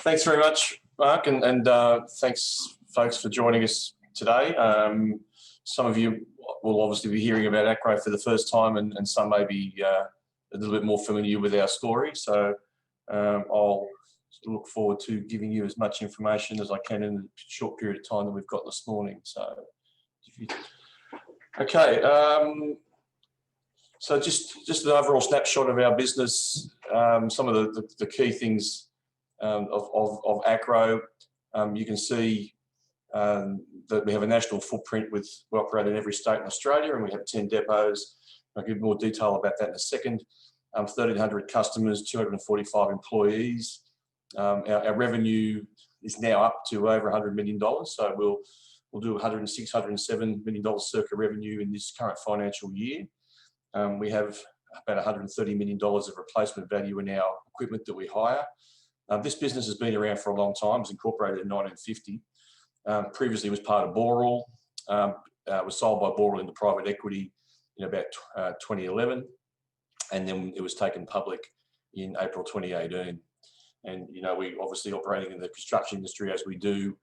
Thanks very much, Mark, and thanks, folks, for joining us today. Some of you will obviously be hearing about Acrow for the first time, and some may be a little bit more familiar with our story. So I'll look forward to giving you as much information as I can in the short period of time that we've got this morning. So, okay. So just an overall snapshot of our business. Some of the key things of Acrow. You can see that we have a national footprint we operate in every state in Australia, and we have 10 depots. I'll give more detail about that in a second. 1,300 customers, 245 employees. Our revenue is now up to over $100 million, so we'll do $106, $107 million circa revenue in this current financial year. We have about $130 million of replacement value in our equipment that we hire. This business has been around for a long time. It was incorporated in 1950. Previously, it was part of Boland. It was sold by Boland into private equity in about 2011, and then it was taken public in April 2018. And we obviously operating in the construction industry as we do.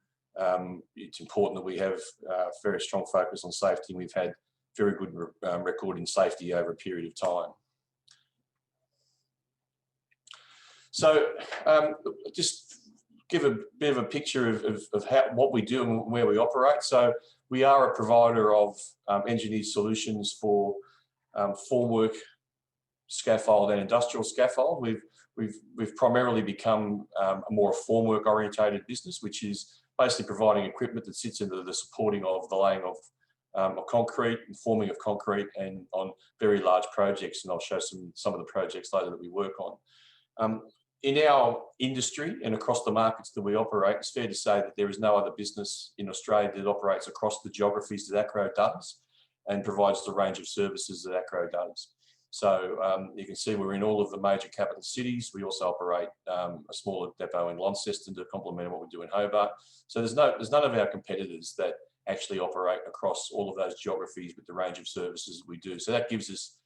It's important that we have a very strong focus on safety. We've had very good record in safety over a period of time. So just give a bit of a picture of what we do and where we operate. So we are a provider of engineered solutions for formwork, scaffold and industrial scaffold. We've primarily become a more formwork orientated business, which is basically providing equipment that sits into the supporting of the laying of concrete and forming of concrete and on very large projects. And I'll show some of the projects later that we work on. In our industry and across the markets that we operate, it's fair to say that there is no other business in Australia that operates across the geographies that Acrow does and provides the range of services that Acrow does. So you can see we're in all of the major capital cities. We also operate a smaller depot in Launceston to complement what we do in Hobart. So there's none of our competitors that actually operate across all of those geographies with the range of services we do. So that gives us,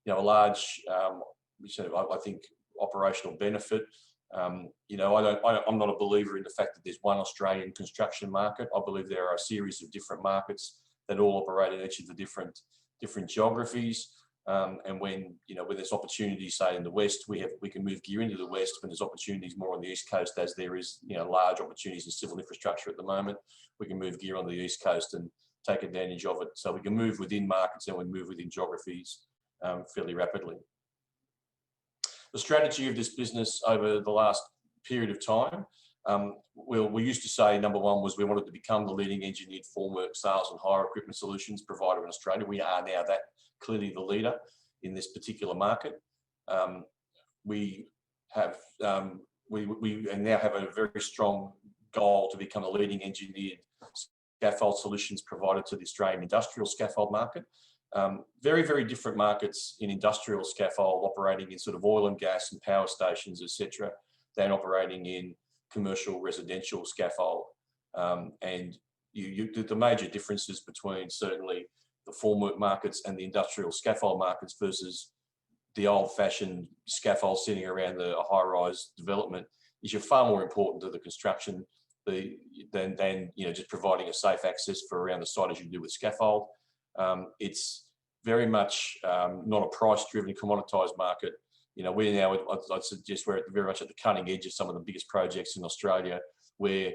a large, I think, operational benefit. I'm not a believer in the fact that there's one Australian construction market. I believe there are a series of different markets that all operate in each of the different geographies. And when there's opportunities, say in the West, we can move gear into the West. When there's opportunities more on the East Coast, as there is large opportunities in civil infrastructure at the moment, we can move gear on the East Coast and take advantage of it. So we can move within markets and we move within geographies fairly rapidly. The strategy of this business over the last period of time, we used to say number one was we wanted to become the leading engineered formwork sales and hire equipment solutions provider in Australia. We are now clearly the leader in this particular market. We now have a very strong goal to become a leading engineered scaffold solutions provider to the Australian industrial scaffold market. Very, very different markets in industrial scaffold, operating in sort of oil and gas and power stations, etc., than operating in commercial residential scaffold. And the major differences between certainly the formwork markets and the industrial scaffold markets versus the old-fashioned scaffold sitting around a high-rise development is you're far more important to the construction than just providing a safe access for around the site as you do with scaffold. It's very much not a price-driven, commoditised market. We're now, I'd suggest, we're very much at the cutting edge of some of the biggest projects in Australia, where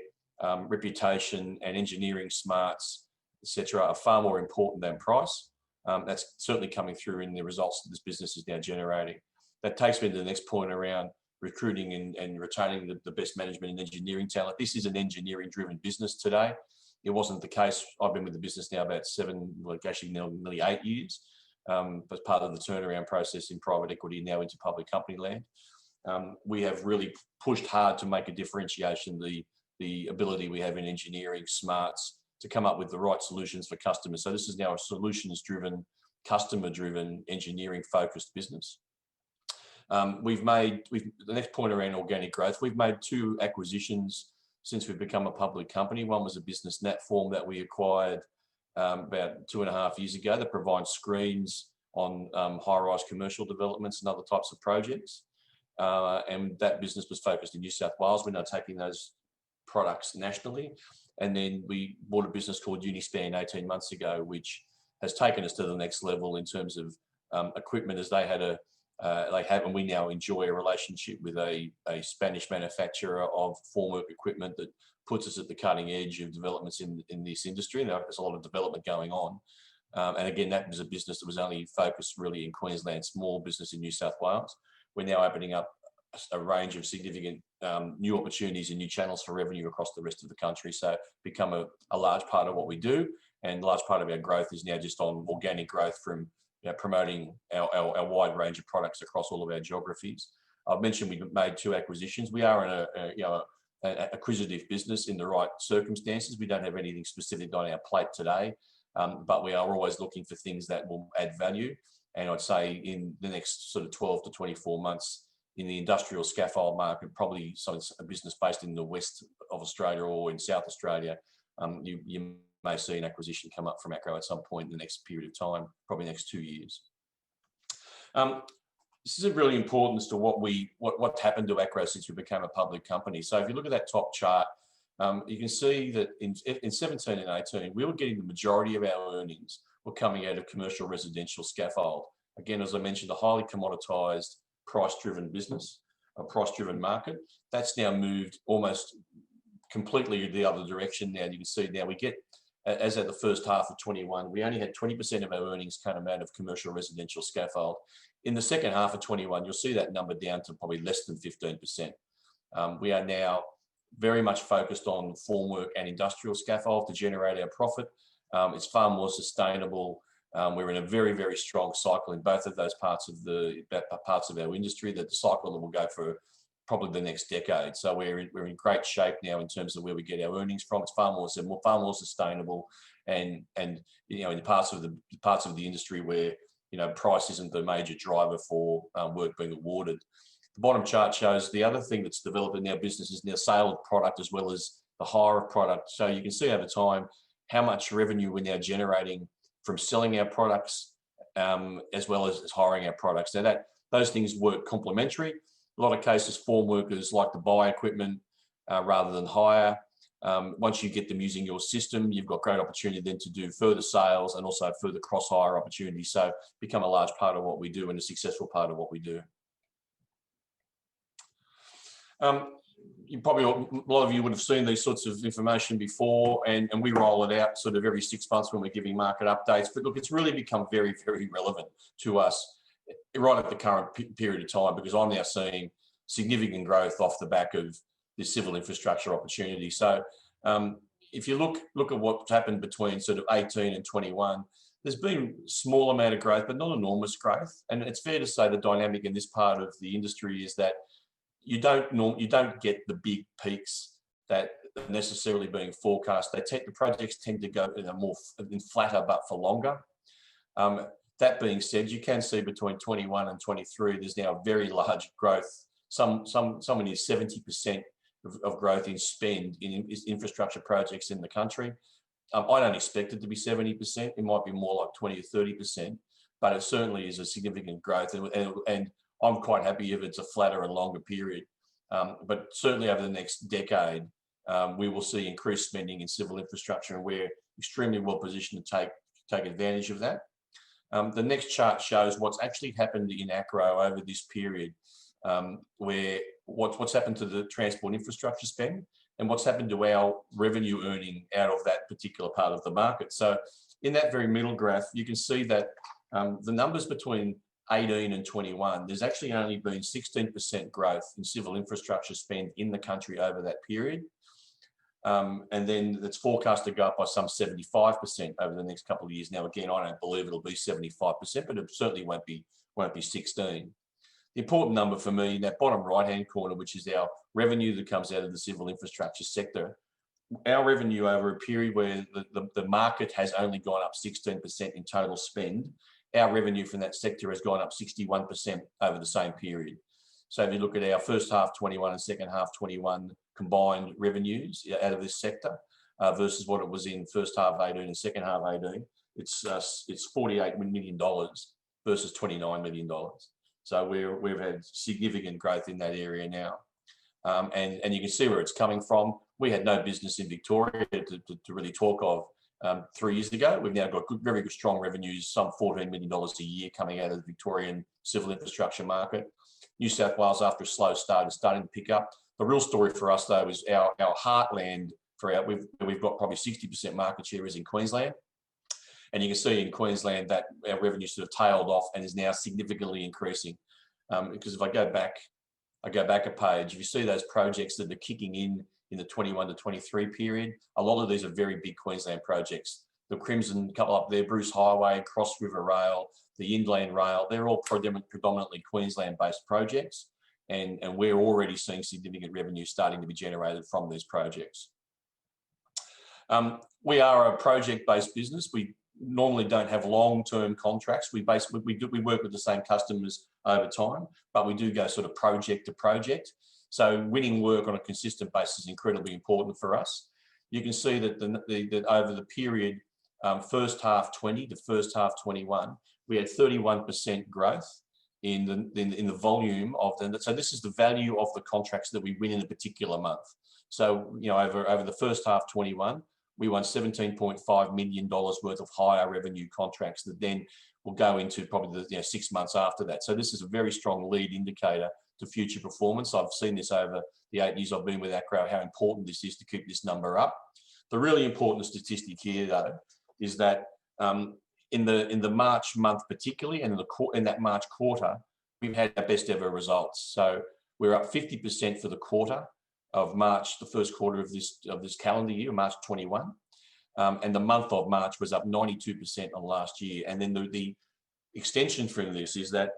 reputation and engineering smarts, etc., are far more important than price. That's certainly coming through in the results that this business is now generating. That takes me to the next point around recruiting and retaining the best management and engineering talent. This is an engineering-driven business today. It wasn't the case. I've been with the business now about nearly 8 years, as part of the turnaround process in private equity, now into public company land. We have really pushed hard to make a differentiation, the ability we have in engineering smarts to come up with the right solutions for customers. So this is now a solutions-driven, customer-driven, engineering-focused business. The next point around organic growth, we've made 2 acquisitions since we've become a public company. One was a business, Natform, that we acquired about 2.5 years ago, that provides screens on high-rise commercial developments and other types of projects. and that business was focused in New South Wales. We're now taking those products nationally. And then we bought a business called Unispan 18 months ago, which has taken us to the next level in terms of equipment, as they have, and we now enjoy a relationship with a Spanish manufacturer of formwork equipment that puts us at the cutting edge of developments in this industry. Now, there's a lot of development going on. And again, that was a business that was only focused really in Queensland, small business in New South Wales. We're now opening up a range of significant new opportunities and new channels for revenue across the rest of the country. So become a large part of what we do, and a large part of our growth is now just on organic growth from promoting our wide range of products across all of our geographies. I've mentioned we've made 2 acquisitions. We are in an acquisitive business in the right circumstances. We don't have anything specific on our plate today, but we are always looking for things that will add value. And I'd say in the next sort of 12 to 24 months, in the industrial scaffold market, probably a business based in the west of Australia or in South Australia, you may see an acquisition come up from Acrow at some point in the next period of time, probably the next 2 years. This is really important as to what happened to Acrow since we became a public company. So if you look at that top chart, you can see that in 17 and 18, we were getting the majority of our earnings were coming out of commercial residential scaffold. Again, as I mentioned, a highly commoditized, price-driven business, a price-driven market. That's now moved almost completely the other direction now. You can see now we get, as at the first half of 21, we only had 20% of our earnings come out of commercial residential scaffold. In the second half of 21, you'll see that number down to probably less than 15%. We are now very much focused on formwork and industrial scaffold to generate our profit. It's far more sustainable. We're in a very, very strong cycle in both of those parts of our industry, that the cycle that will go for probably the next decade. So we're in great shape now in terms of where we get our earnings from. It's far more sustainable, and in the parts of the industry where price isn't the major driver for work being awarded. The bottom chart shows the other thing that's developed in our business is now sale of product as well as the hire of product. So you can see over time how much revenue we're now generating from selling our products as well as hiring our products. Now those things work complementary. A lot of cases, form workers like to buy equipment rather than hire. Once you get them using your system, you've got great opportunity then to do further sales and also further cross-hire opportunities. So become a large part of what we do and a successful part of what we do. A lot of you would have seen these sorts of information before, and we roll it out sort of every 6 months when we're giving market updates. But look, it's really become very, very relevant to us right at the current period of time, because I'm now seeing significant growth off the back of this civil infrastructure opportunity. So if you look at what's happened between sort of 18 and 21, there's been a small amount of growth, but not enormous growth. And it's fair to say the dynamic in this part of the industry is that you don't get the big peaks that are necessarily being forecast. The projects tend to go in flatter but for longer. That being said, you can see between 21 and 23, there's now very large growth. Someone is 70% of growth in spend in infrastructure projects in the country. I don't expect it to be 70%. It might be more like 20 or 30%, but it certainly is a significant growth. And I'm quite happy if it's a flatter and longer period. But certainly over the next decade, we will see increased spending in civil infrastructure, and we're extremely well positioned to take advantage of that. The next chart shows what's actually happened in Acrow over this period, where what's happened to the transport infrastructure spend and what's happened to our revenue earning out of that particular part of the market. So in that very middle graph, you can see that the numbers between 18 and 21, there's actually only been 16% growth in civil infrastructure spend in the country over that period. And then it's forecast to go up by some 75% over the next couple of years. Now, again, I don't believe it'll be 75%, but it certainly won't be 16. The important number for me in that bottom right-hand corner, which is our revenue that comes out of the civil infrastructure sector, our revenue over a period where the market has only gone up 16% in total spend, our revenue from that sector has gone up 61% over the same period. So if you look at our first half 21 and second half 21 combined revenues out of this sector versus what it was in first half 18 and second half 18, it's $48 million versus $29 million. So we've had significant growth in that area now. And you can see where it's coming from. We had no business in Victoria to really talk of 3 years ago. We've now got very good, strong revenues, some $14 million a year coming out of the Victorian civil infrastructure market. New South Wales, after a slow start, is starting to pick up. The real story for us, though, is our heartland. We've got probably 60% market share is in Queensland. And you can see in Queensland that our revenue sort of tailed off and is now significantly increasing. Because if I go back a page, if you see those projects that are kicking in the 21 to 23 period, a lot of these are very big Queensland projects. The Crimson couple up there, Bruce Highway, Cross River Rail, the Inland Rail, they're all predominantly Queensland-based projects. And we're already seeing significant revenue starting to be generated from these projects. We are a project-based business. We normally don't have long-term contracts. We work with the same customers over time, but we do go sort of project to project. So winning work on a consistent basis is incredibly important for us. You can see that that over the period first half 20 to first half 21, we had 31% growth in the volume of them. So this is the value of the contracts that we win in a particular month. So over the first half 21. We won $17.5 million worth of higher revenue contracts that then will go into probably the 6 months after that. So this is a very strong lead indicator to future performance. I've seen this over the 8 years I've been with Acrow, how important this is to keep this number up. The really important statistic here, though, is that in the March month particularly, and in that March quarter, we've had our best ever results. So we're up 50% for the quarter of March, the first quarter of this calendar year, March 21, and the month of March was up 92% on last year. And then the extension from this is that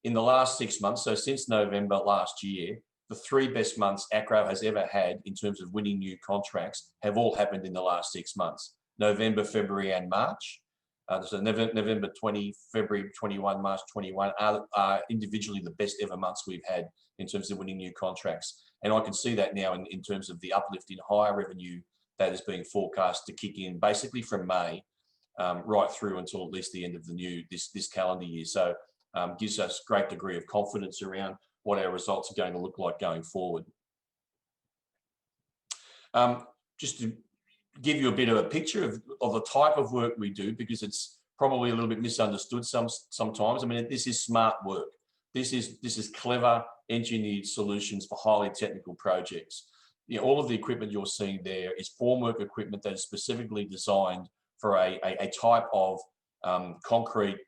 in the last 6 months, so since November last year, the 3 best months Acrow has ever had in terms of winning new contracts have all happened in the last 6 months: November, February, and March. So November 20, February 21, March 21 are individually the best ever months we've had in terms of winning new contracts. And I can see that now in terms of the uplift in higher revenue that is being forecast to kick in basically from May right through until at least the end of this calendar year. So gives us a great degree of confidence around what our results are going to look like going forward. Just to give you a bit of a picture of the type of work we do, because it's probably a little bit misunderstood sometimes. I mean, this is smart work. This is clever engineered solutions for highly technical projects. All of the equipment you're seeing there is formwork equipment that is specifically designed for a type of concrete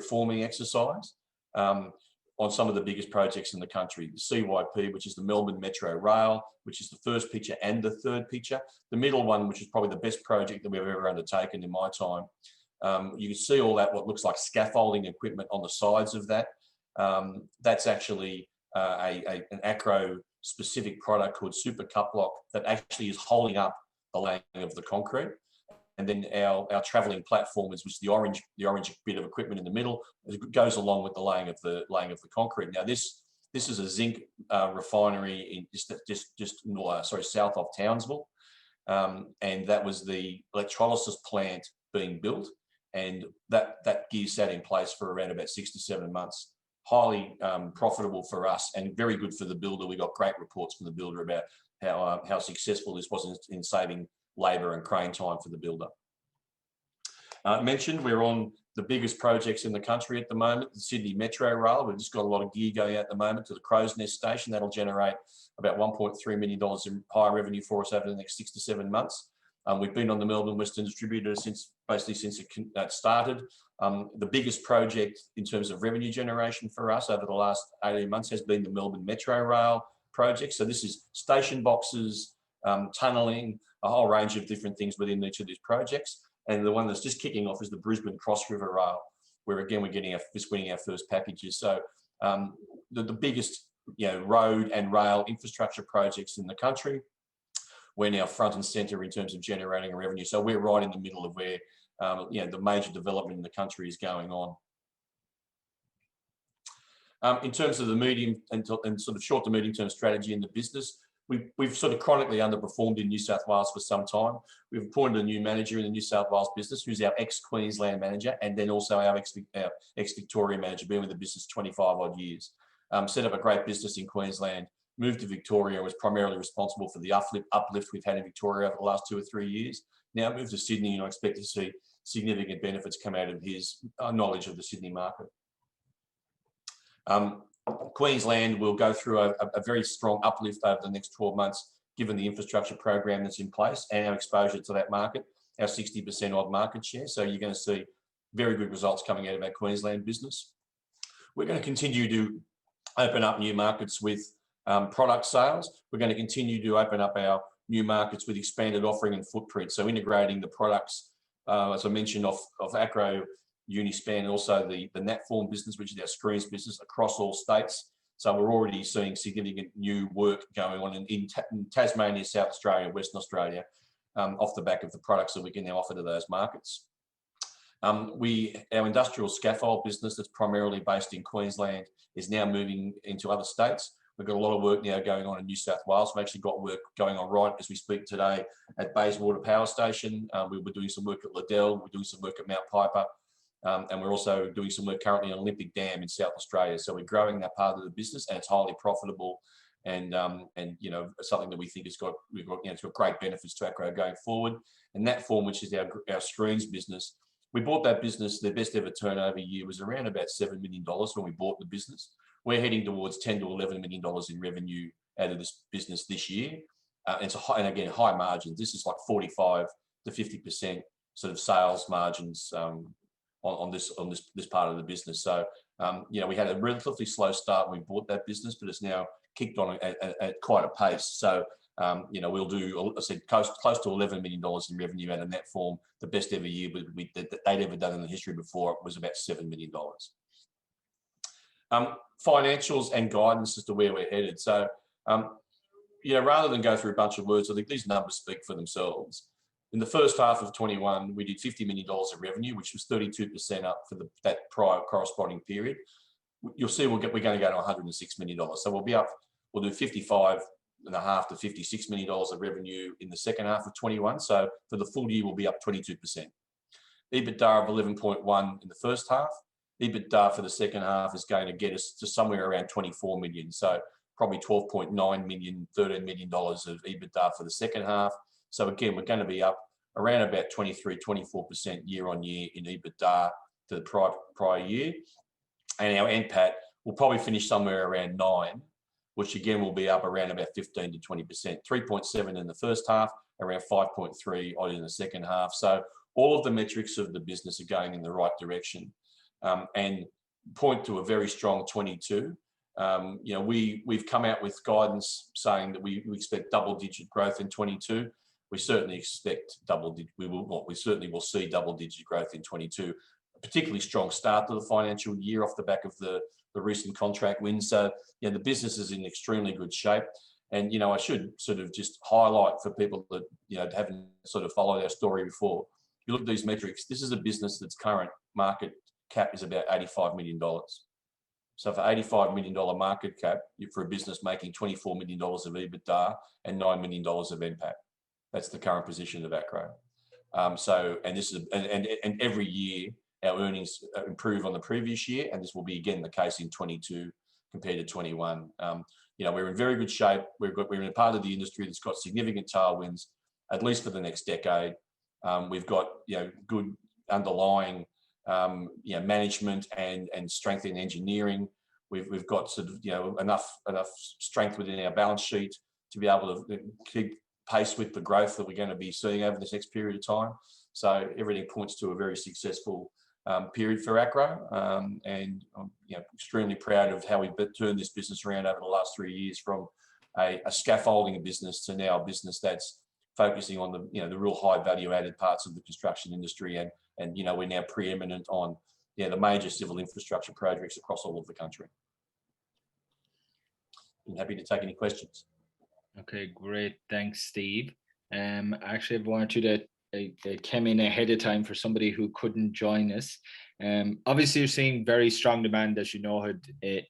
forming exercise on some of the biggest projects in the country. The CYP, which is the Melbourne Metro Rail, which is the first picture and the third picture. The middle one, which is probably the best project that we've ever undertaken in my time. You can see all that, what looks like scaffolding equipment on the sides of that. That's actually an Acrow specific product called Super Cup Lock that actually is holding up the laying of the concrete. And then our travelling platforms, which is the orange bit of equipment in the middle, goes along with the laying of the concrete. Now this is a zinc refinery in south of Townsville, and that was the electrolysis plant being built, and that gear sat in place for around about 6 to 7 months. Highly profitable for us and very good for the builder. We got great reports from the builder about how successful this was in saving labour and crane time for the builder. Mentioned we're on the biggest projects in the country at the moment, the Sydney Metro Rail. We've just got a lot of gear going out at the moment to the Crow's Nest station. That'll generate about $1.3 million in higher revenue for us over the next 6 to 7 months. We've been on the Melbourne Western Distributor since it started. The biggest project in terms of revenue generation for us over the last 18 months has been the Melbourne Metro Rail project. So this is station boxes, tunnelling, a whole range of different things within each of these projects. And the one that's just kicking off is the Brisbane Cross River Rail, where again we're winning our first packages. So the biggest road and rail infrastructure projects in the country, we're now front and centre in terms of generating revenue. So we're right in the middle of where the major development in the country is going on. In terms of the medium and sort of short to medium term strategy in the business, we've sort of chronically underperformed in New South Wales for some time. We've appointed a new manager in the New South Wales business, who's our ex-Queensland manager, and then also our ex-Victoria manager, been with the business 25 odd years. Set up a great business in Queensland, moved to Victoria, was primarily responsible for the uplift we've had in Victoria over the last 2 or 3 years. Now moved to Sydney, and I expect to see significant benefits come out of his knowledge of the Sydney market. Queensland will go through a very strong uplift over the next 12 months, given the infrastructure program that's in place and our exposure to that market, our 60% odd market share. So you're going to see very good results coming out of our Queensland business. We're going to continue to open up new markets with product sales. We're going to continue to open up our new markets with expanded offering and footprint. So integrating the products, as I mentioned, of Acrow, Unispan, and also the Natform business, which is our screens business, across all states. So we're already seeing significant new work going on in Tasmania, South Australia, and Western Australia, off the back of the products that we can now offer to those markets. Our industrial scaffold business, that's primarily based in Queensland, is now moving into other states. We've got a lot of work now going on in New South Wales. We've actually got work going on right as we speak today at Bayswater Power Station. We were doing some work at Liddell. We're doing some work at Mount Piper. And we're also doing some work currently on Olympic Dam in South Australia. So we're growing that part of the business, and it's highly profitable, and you know, something that we think it's got great benefits to Acrow going forward. And Natform, which is our screens business, we bought that business. Their best ever turnover year was around about $7 million when we bought the business. We're heading towards $10 to $11 million in revenue out of this business this year. And again, high margins. This is like 45 to 50% sort of sales margins on this part of the business. So you know, we had a relatively slow start when we bought that business, but it's now kicked on at quite a pace. So you know, we'll do, I said, close to $11 million in revenue out of Natform. The best ever year that they'd ever done in the history before was about $7 million. Financials and guidance as to where we're headed. So you know, rather than go through a bunch of words, I think these numbers speak for themselves. In the first half of 21, we did $50 million of revenue, which was 32% up for that prior corresponding period. You'll see we're going to go to $106 million. So we'll do $55.5 to $56 million of revenue in the second half of 21. So for the full year, we'll be up 22%. EBITDA of 11.1 in the first half. EBITDA for the second half is going to get us to somewhere around 24 million. So probably 12.9 million, $13 million of EBITDA for the second half. So again, we're going to be up around about 23, 24% year on year in EBITDA to the prior year. And our NPAT will probably finish somewhere around 9, which again will be up around about 15 to 20%. 3.7 in the first half, around 5.3 odd in the second half. So all of the metrics of the business are going in the right direction, and point to a very strong 22. You know, we've come out with guidance saying that we expect double-digit growth in 22. We certainly expect we certainly will see double-digit growth in 22. A particularly strong start to the financial year off the back of the recent contract wins. So, you know, the business is in extremely good shape. And, you know, I should sort of just highlight for people that, you know, haven't sort of followed our story before. If you look at these metrics, this is a business that's current market cap is about $85 million. So for $85 million market cap, for a business making $24 million of EBITDA and $9 million of NPAT. That's the current position of Acrow. And this is and every year our earnings improve on the previous year, and this will be again the case in 22 compared to 21. You know, we're in very good shape. We're in a part of the industry that's got significant tailwinds, at least for the next decade. We've got, you know, good underlying you know, management and strength in engineering. We've got sort of, you know, enough strength within our balance sheet to be able to keep pace with the growth that we're going to be seeing over this next period of time. So everything points to a very successful period for Acrow, and I'm, you know, extremely proud of how we've turned this business around over the last 3 years from a scaffolding business to now a business that's focusing on the, you know, the real high value added parts of the construction industry, and you know, we're now preeminent on, you know, the major civil infrastructure projects across all of the country. I'm happy to take any questions. Okay, great. Thanks, Steve. Actually, I wanted you to came in ahead of time for somebody who couldn't join us. Obviously, you're seeing very strong demand, as you know,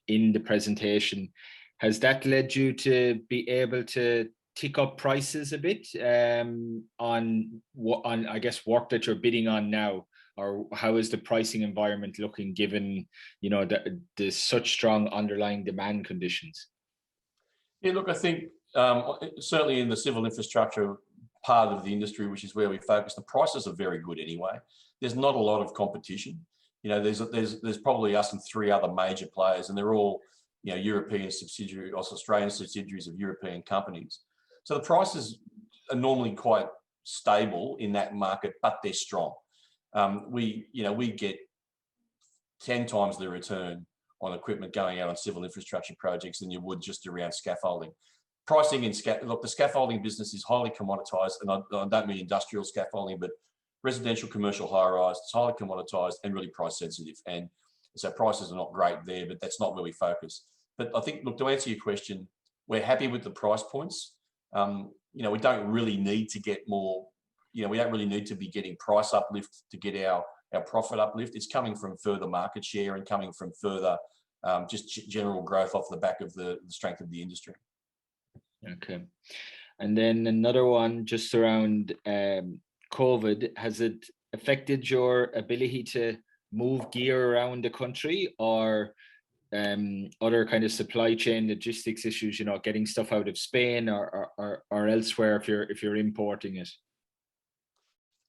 in the presentation. has that led you to be able to tick up prices a bit on I guess work that you're bidding on now, or how is the pricing environment looking given the such strong underlying demand conditions? Yeah, look, I think certainly in the civil infrastructure part of the industry, which is where we focus, the prices are very good anyway. There's not a lot of competition. There's probably us and three other major players, and they're all European subsidiary or Australian subsidiaries of European companies. So the prices are normally quite stable in that market, but they're strong. We get 10 times the return on equipment going out on civil infrastructure projects than you would just around scaffolding. Pricing in look, the scaffolding business is highly commoditized, and I don't mean industrial scaffolding, but residential, commercial, high-rise. It's highly commoditized and really price sensitive, and so prices are not great there, but that's not where we focus. But I think, look, to answer your question, we're happy with the price points. We don't really need to get more. We don't really need to be getting price uplift to get our profit uplift. It's coming from further market share and coming from further just general growth off the back of the strength of the industry. Okay. And then another one just around COVID. Has it affected your ability to move gear around the country, or other kind of supply chain logistics issues, getting stuff out of Spain or elsewhere if you're importing it?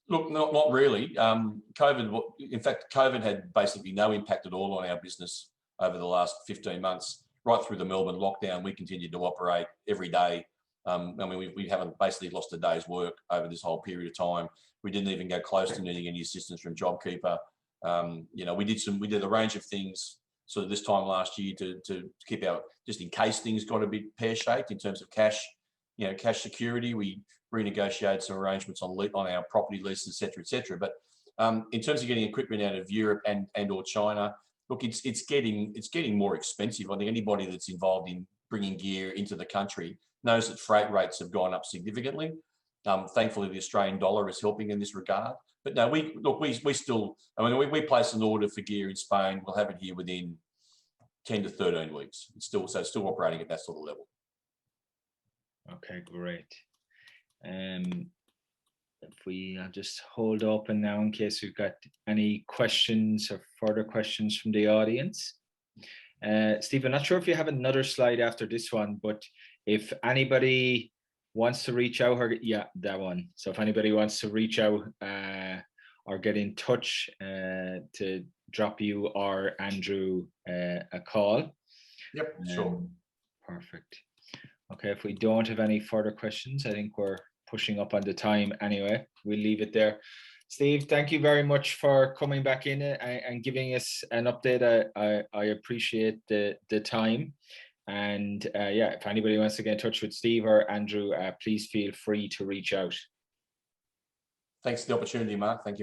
Look, not really. COVID had basically no impact at all on our business over the last 15 months. Right through the Melbourne lockdown, we continued to operate every day. We haven't basically lost a day's work over this whole period of time. We didn't even go close to needing any assistance from JobKeeper. We did a range of things sort of this time last year to keep just in case things got a bit pear-shaped in terms of cash security. We renegotiated some arrangements on our property leases, et cetera. But in terms of getting equipment out of Europe and or China, look, it's getting more expensive. I think anybody that's involved in bringing gear into the country knows that freight rates have gone up significantly. Thankfully, the Australian dollar is helping in this regard. But no, we still, we place an order for gear in Spain. We'll have it here within 10 to 13 weeks. It's still operating at that sort of level. Okay, great. I'll just hold open now in case we've got any questions or further questions from the audience. Steve, I'm not sure if you have another slide after this one, but if anybody wants to reach out, that one. So if anybody wants to reach out or get in touch to drop you or Andrew a call. Yep, sure. Perfect. Okay, if we don't have any further questions, I think we're pushing up on the time anyway. We'll leave it there. Steve, thank you very much for coming back in and giving us an update. I appreciate the time. And if anybody wants to get in touch with Steve or Andrew, please feel free to reach out. Thanks for the opportunity, Mark. Thank you.